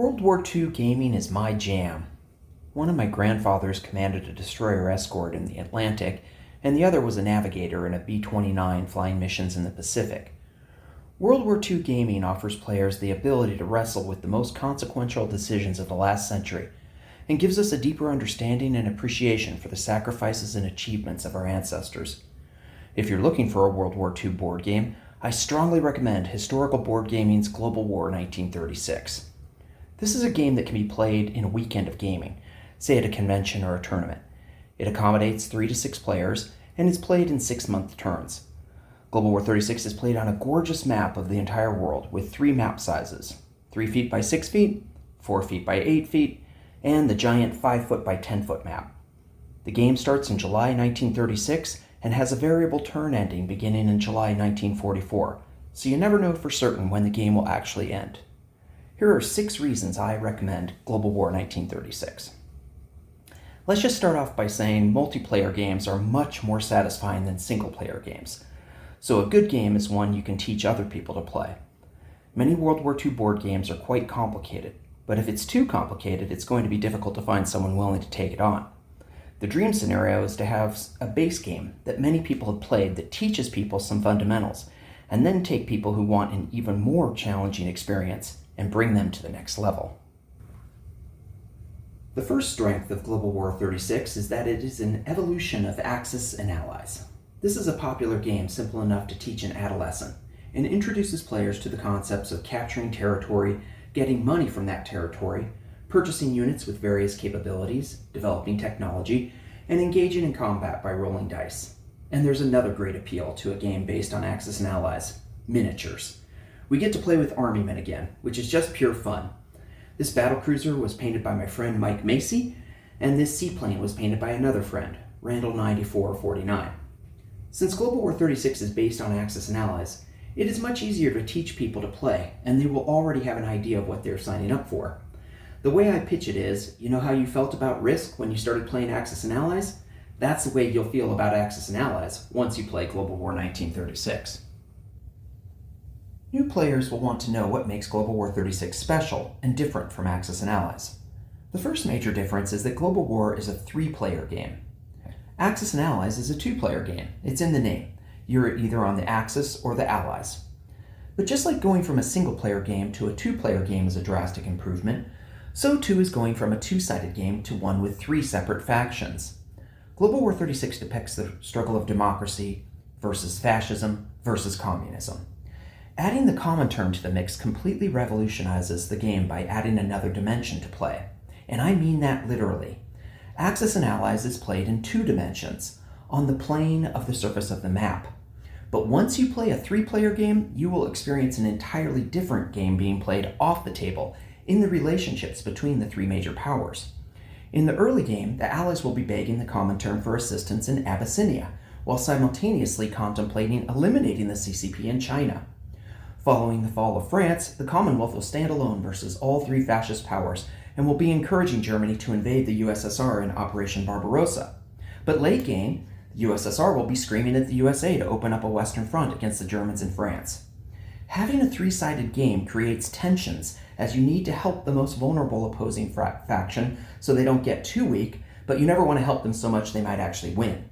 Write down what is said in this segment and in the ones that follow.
World War II gaming is my jam. One of my grandfathers commanded a destroyer escort in the Atlantic, and the other was a navigator in a B-29 flying missions in the Pacific. World War II gaming offers players the ability to wrestle with the most consequential decisions of the last century, and gives us a deeper understanding and appreciation for the sacrifices and achievements of our ancestors. If you're looking for a World War II board game, I strongly recommend Historical Board Gaming's Global War 1936. This is a game that can be played in a weekend of gaming, say at a convention or a tournament. It accommodates 3 to 6 players, and is played in 6-month turns. Global War 36 is played on a gorgeous map of the entire world with 3 map sizes, 3 feet by 6 feet, 4 feet by 8 feet, and the giant 5 foot by 10 foot map. The game starts in July 1936 and has a variable turn ending beginning in July 1944, so you never know for certain when the game will actually end. Here are 6 reasons I recommend Global War 1936. Let's just start off by saying multiplayer games are much more satisfying than single-player games. So a good game is one you can teach other people to play. Many World War II board games are quite complicated, but if it's too complicated, it's going to be difficult to find someone willing to take it on. The dream scenario is to have a base game that many people have played that teaches people some fundamentals, and then take people who want an even more challenging experience and bring them to the next level. The first strength of Global War 36 is that it is an evolution of Axis and Allies. This is a popular game simple enough to teach an adolescent, and introduces players to the concepts of capturing territory, getting money from that territory, purchasing units with various capabilities, developing technology, and engaging in combat by rolling dice. And there's another great appeal to a game based on Axis and Allies: miniatures. We get to play with Army men again, which is just pure fun. This battlecruiser was painted by my friend Mike Macy, and this seaplane was painted by another friend, Randall 9449. Since Global War 36 is based on Axis and Allies, it is much easier to teach people to play, and they will already have an idea of what they're signing up for. The way I pitch it is, you know how you felt about Risk when you started playing Axis and Allies? That's the way you'll feel about Axis and Allies once you play Global War 1936. New players will want to know what makes Global War 36 special and different from Axis and Allies. The first major difference is that Global War is a 3-player game. Axis and Allies is a 2-player game. It's in the name. You're either on the Axis or the Allies. But just like going from a single-player game to a 2-player game is a drastic improvement, so too is going from a 2-sided game to one with 3 separate factions. Global War 36 depicts the struggle of democracy versus fascism versus communism. Adding the Comintern to the mix completely revolutionizes the game by adding another dimension to play. And I mean that literally. Axis and Allies is played in 2 dimensions, on the plane of the surface of the map. But once you play a 3-player game, you will experience an entirely different game being played off the table in the relationships between the 3 major powers. In the early game, the Allies will be begging the Comintern for assistance in Abyssinia, while simultaneously contemplating eliminating the CCP in China. Following the fall of France, the Commonwealth will stand alone versus all 3 fascist powers, and will be encouraging Germany to invade the USSR in Operation Barbarossa. But late game, the USSR will be screaming at the USA to open up a Western front against the Germans in France. Having a 3-sided game creates tensions, as you need to help the most vulnerable opposing faction so they don't get too weak, but you never want to help them so much they might actually win.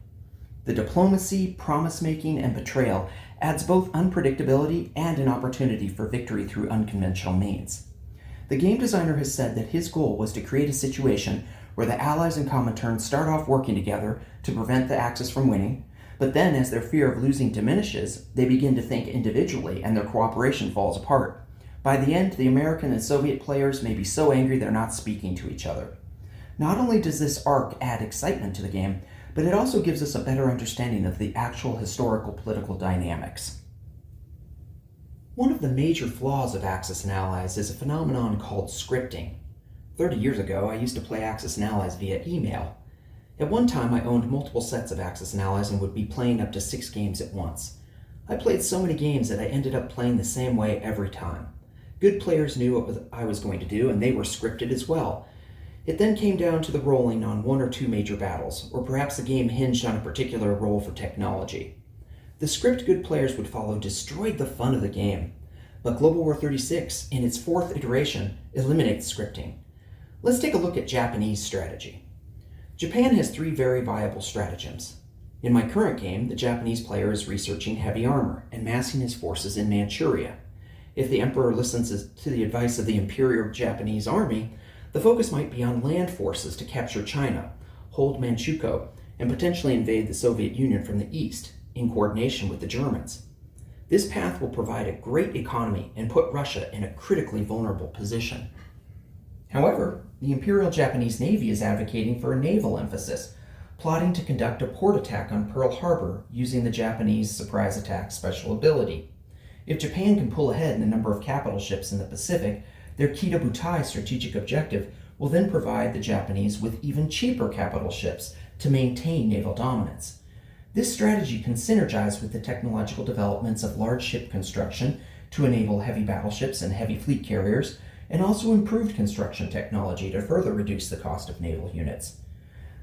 The diplomacy, promise-making, and betrayal adds both unpredictability and an opportunity for victory through unconventional means. The game designer has said that his goal was to create a situation where the Allies and Comintern start off working together to prevent the Axis from winning, but then as their fear of losing diminishes, they begin to think individually and their cooperation falls apart. By the end, the American and Soviet players may be so angry they're not speaking to each other. Not only does this arc add excitement to the game, but it also gives us a better understanding of the actual historical political dynamics. One of the major flaws of Axis and Allies is a phenomenon called scripting. 30 years ago, I used to play Axis and Allies via email. At one time, I owned multiple sets of Axis and Allies and would be playing up to 6 games at once. I played so many games that I ended up playing the same way every time. Good players knew what I was going to do, and they were scripted as well. It then came down to the rolling on 1 or 2 major battles, or perhaps the game hinged on a particular role for technology. The script good players would follow destroyed the fun of the game. but Global War 36, in its fourth iteration, eliminates scripting. Let's take a look at Japanese strategy. Japan has three very viable stratagems. In my current game, the Japanese player is researching heavy armor and massing his forces in Manchuria. If the emperor listens to the advice of the Imperial Japanese Army, the focus might be on land forces to capture China, hold Manchukuo, and potentially invade the Soviet Union from the east, in coordination with the Germans. This path will provide a great economy and put Russia in a critically vulnerable position. However, the Imperial Japanese Navy is advocating for a naval emphasis, plotting to conduct a port attack on Pearl Harbor using the Japanese surprise attack special ability. If Japan can pull ahead in the number of capital ships in the Pacific, their Kita-Butai strategic objective will then provide the Japanese with even cheaper capital ships to maintain naval dominance. This strategy can synergize with the technological developments of large ship construction to enable heavy battleships and heavy fleet carriers, and also improved construction technology to further reduce the cost of naval units.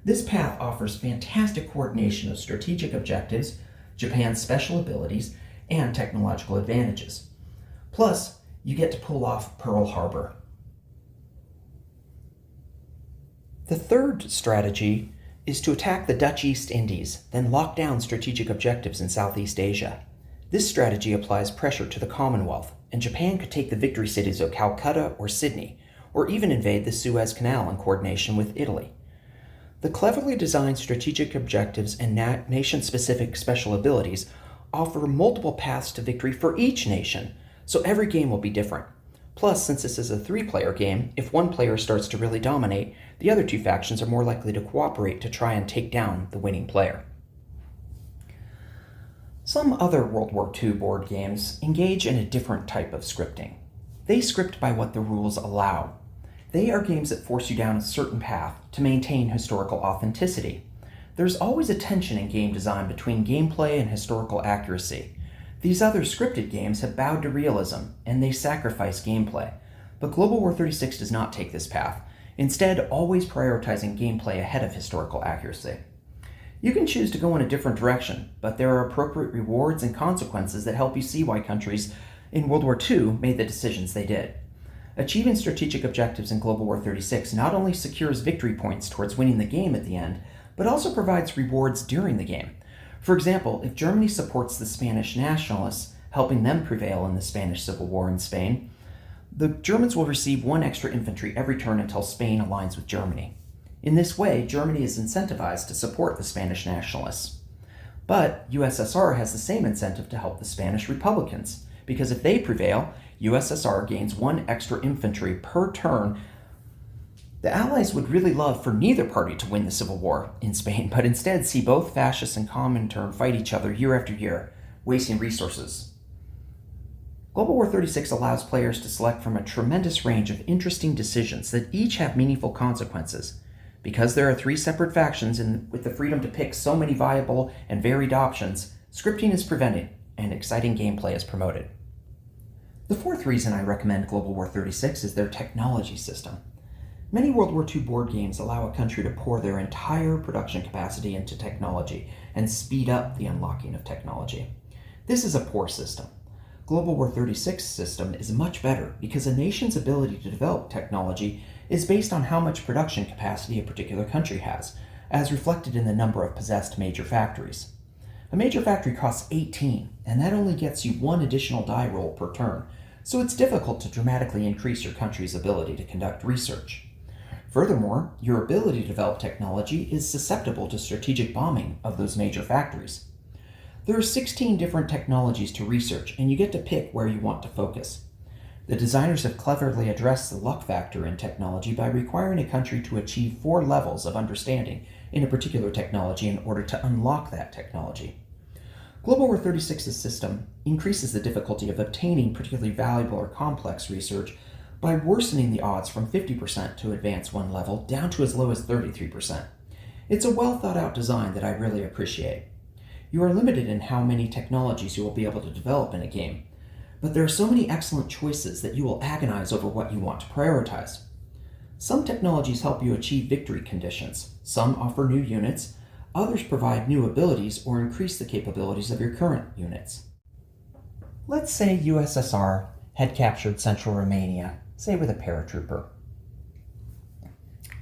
This path offers fantastic coordination of strategic objectives, Japan's special abilities, and technological advantages. Plus, you get to pull off Pearl Harbor. The third strategy is to attack the Dutch East Indies, then lock down strategic objectives in Southeast Asia. This strategy applies pressure to the Commonwealth, and Japan could take the victory cities of Calcutta or Sydney, or even invade the Suez Canal in coordination with Italy. The cleverly designed strategic objectives and nation-specific special abilities offer multiple paths to victory for each nation, so every game will be different. Plus, since this is a three-player game, if one player starts to really dominate, the other two factions are more likely to cooperate to try and take down the winning player. Some other World War II board games engage in a different type of scripting. They script by what the rules allow. They are games that force you down a certain path to maintain historical authenticity. There's always a tension in game design between gameplay and historical accuracy. These other scripted games have bowed to realism, and they sacrifice gameplay. But Global War 36 does not take this path, instead always prioritizing gameplay ahead of historical accuracy. You can choose to go in a different direction, but there are appropriate rewards and consequences that help you see why countries in World War II made the decisions they did. Achieving strategic objectives in Global War 36 not only secures victory points towards winning the game at the end, but also provides rewards during the game. For example, if Germany supports the Spanish nationalists, helping them prevail in the Spanish Civil War in Spain, the Germans will receive 1 extra infantry every turn until Spain aligns with Germany. In this way, Germany is incentivized to support the Spanish nationalists. But USSR has the same incentive to help the Spanish Republicans, because if they prevail, USSR gains 1 extra infantry per turn. The Allies would really love for neither party to win the Civil War in Spain, but instead see both fascists and Comintern fight each other year after year, wasting resources. Global War 36 allows players to select from a tremendous range of interesting decisions that each have meaningful consequences. Because there are 3 separate factions and with the freedom to pick so many viable and varied options, scripting is prevented and exciting gameplay is promoted. The fourth reason I recommend Global War 36 is their technology system. Many World War II board games allow a country to pour their entire production capacity into technology and speed up the unlocking of technology. This is a poor system. Global War 36's system is much better because a nation's ability to develop technology is based on how much production capacity a particular country has, as reflected in the number of possessed major factories. A major factory costs 18, and that only gets you 1 additional die roll per turn, so it's difficult to dramatically increase your country's ability to conduct research. Furthermore, your ability to develop technology is susceptible to strategic bombing of those major factories. There are 16 different technologies to research, and you get to pick where you want to focus. The designers have cleverly addressed the luck factor in technology by requiring a country to achieve 4 levels of understanding in a particular technology in order to unlock that technology. Global War 36's system increases the difficulty of obtaining particularly valuable or complex research by worsening the odds from 50% to advance 1 level down to as low as 33%. It's a well thought out design that I really appreciate. You are limited in how many technologies you will be able to develop in a game, but there are so many excellent choices that you will agonize over what you want to prioritize. Some technologies help you achieve victory conditions, some offer new units, others provide new abilities or increase the capabilities of your current units. Let's say USSR had captured central Romania, say with a paratrooper.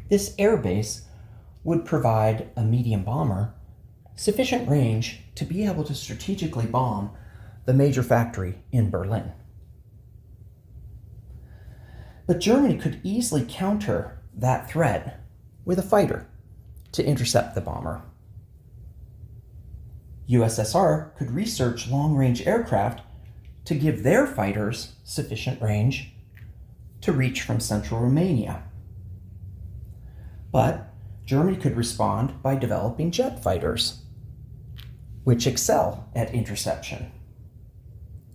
This airbase would provide a medium bomber sufficient range to be able to strategically bomb the major factory in Berlin. But Germany could easily counter that threat with a fighter to intercept the bomber. USSR could research long-range aircraft to give their fighters sufficient range to reach from central Romania. But Germany could respond by developing jet fighters, which excel at interception.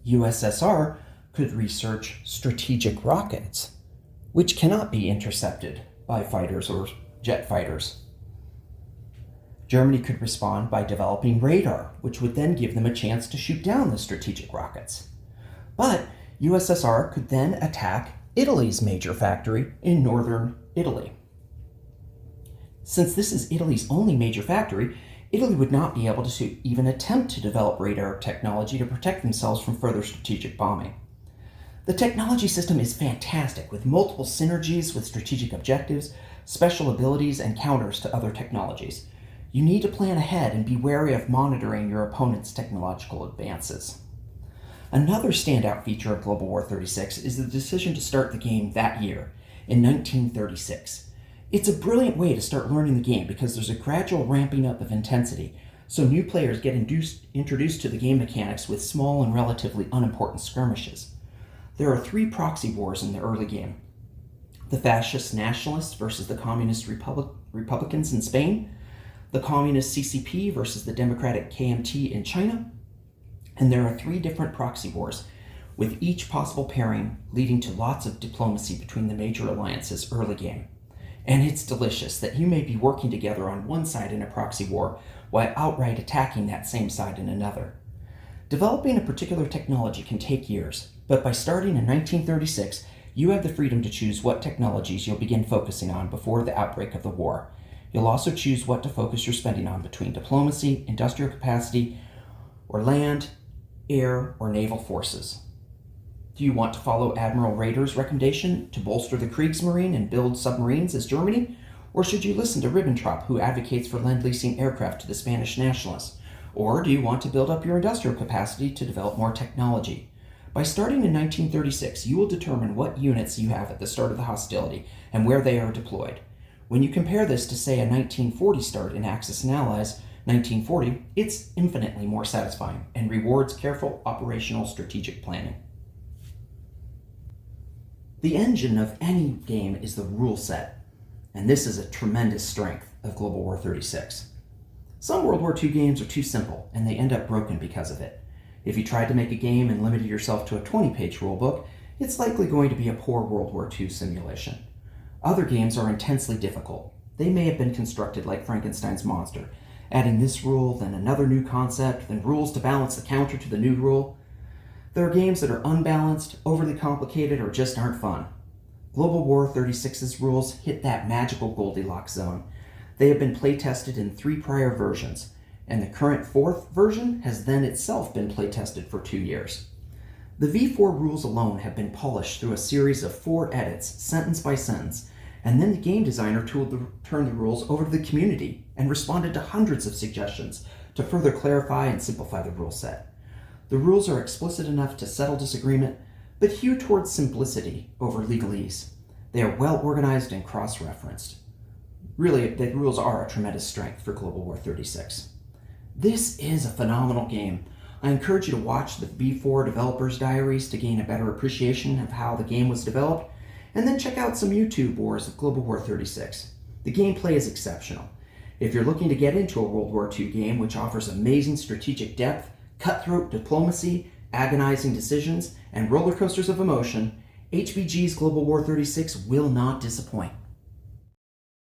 USSR could research strategic rockets, which cannot be intercepted by fighters or jet fighters. Germany could respond by developing radar, which would then give them a chance to shoot down the strategic rockets. But USSR could then attack Italy's major factory in northern Italy. Since this is Italy's only major factory, Italy would not be able to even attempt to develop radar technology to protect themselves from further strategic bombing. The technology system is fantastic, with multiple synergies with strategic objectives, special abilities, and counters to other technologies. You need to plan ahead and be wary of monitoring your opponent's technological advances. Another standout feature of Global War 36 is the decision to start the game that year, in 1936. It's a brilliant way to start learning the game because there's a gradual ramping up of intensity, so new players get introduced to the game mechanics with small and relatively unimportant skirmishes. There are 3 proxy wars in the early game: the fascist nationalists versus the communist Republicans in Spain, the communist CCP versus the democratic KMT in China, and there are 3 different proxy wars, with each possible pairing leading to lots of diplomacy between the major alliances early game. And it's delicious that you may be working together on one side in a proxy war while outright attacking that same side in another. Developing a particular technology can take years, but by starting in 1936, you have the freedom to choose what technologies you'll begin focusing on before the outbreak of the war. You'll also choose what to focus your spending on between diplomacy, industrial capacity, or land, air, or naval forces. Do you want to follow Admiral Rader's recommendation to bolster the Kriegsmarine and build submarines as Germany? Or should you listen to Ribbentrop, who advocates for lend-leasing aircraft to the Spanish nationalists? Or do you want to build up your industrial capacity to develop more technology? By starting in 1936, you will determine what units you have at the start of the hostility and where they are deployed. When you compare this to, say, a 1940 start in Axis and Allies, 1940, it's infinitely more satisfying and rewards careful operational strategic planning. The engine of any game is the rule set, and this is a tremendous strength of Global War 36. Some World War II games are too simple, and they end up broken because of it. If you tried to make a game and limited yourself to a 20-page rulebook, it's likely going to be a poor World War II simulation. Other games are intensely difficult. They may have been constructed like Frankenstein's monster, adding this rule, then another new concept, then rules to balance the counter to the new rule. There are games that are unbalanced, overly complicated, or just aren't fun. Global War 36's rules hit that magical Goldilocks zone. They have been play-tested in 3 prior versions, and the current 4th version has then itself been play-tested for 2 years. The V4 rules alone have been polished through a series of 4 edits, sentence by sentence, and then the game designer turned the rules over to the community and responded to hundreds of suggestions to further clarify and simplify the rule set. The rules are explicit enough to settle disagreement, but hew towards simplicity over legalese. They are well organized and cross-referenced. Really, the rules are a tremendous strength for Global War 36. This is a phenomenal game. I encourage you to watch the B4 developers' diaries to gain a better appreciation of how the game was developed, and then check out some YouTube wars of Global War 36. The gameplay is exceptional. If you're looking to get into a World War II game which offers amazing strategic depth, cutthroat diplomacy, agonizing decisions, and roller coasters of emotion, HBG's Global War 36 will not disappoint.